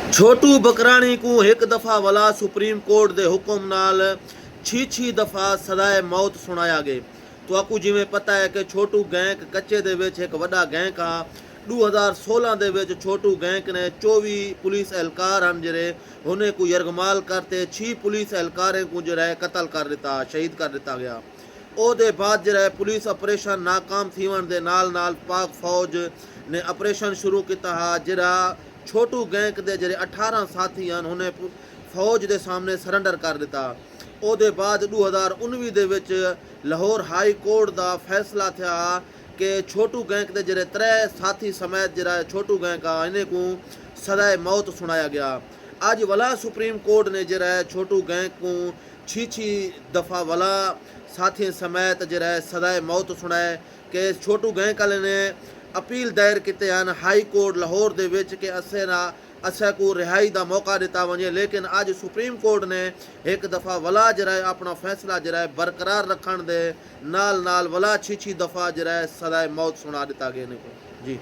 छोटू बकराणी को एक दफ़ा वला सुप्रीम कोर्ट के हुक्म नाल 6 दफ़ा सजाए मौत सुनाया गए। तो आपको जिमें पता है कि छोटू गैंग कच्चे दे विच एक वड्डा गैंग आ। 2016 दे विच छोटू गैंग ने 24 पुलिस एहलकार हैं जिहड़े उन्हें को यरगमाल करते 6 पुलिस एहलकारें को जो है कतल कर दिता, शहीद कर दिता गया। ਉਹਦੇ बाद जो है पुलिस ऑपरेशन नाकाम थीवन दे नाल नाल पाक फौज ने ऑपरेशन शुरू किया हा जिहड़ा छोटू गैंग के ਜਿਹੜੇ 18 ਸਾਥੀ ਹਨ ਉਹਨੇ ਫੌਜ ਦੇ ਸਾਹਮਣੇ ਸਰੈਂਡਰ ਕਰ ਦਿੱਤਾ। ਉਹਦੇ ਬਾਅਦ 2019 ਦੇ ਵਿੱਚ ਲਾਹੌਰ ਹਾਈ ਕੋਰਟ ਦਾ ਫੈਸਲਾ ਥਿਆ ਕਿ ਛੋਟੂ ਗੈਂਗ ਦੇ ਜਿਹੜੇ 3 ਸਾਥੀ ਸਮੇਤ ਜਿਹੜਾ ਛੋਟੂ ਗੈਂਗ ਆ ਇਹਨੇ को सजाए मौत सुनाया गया। ਅੱਜ वला सुप्रीम कोर्ट ने ਜਿਹੜਾ छोटू गैंग को 6 दफ़ा वला साथियों समेत ਜਿਹੜਾ सजाए मौत सुनाए कि छोटू गैंग वाले ने अपील दायर किए हैं हाई कोर्ट लाहौर दे विच कि असें को रिहाई का मौका दिता वजे। लेकिन अज सुप्रीम कोर्ट ने एक दफ़ा वला जरा अपना फैसला जरा बरकरार रखण दे नाल नाल वला 6 दफ़ा जरा सजाए मौत सुना दिता गया ने जी।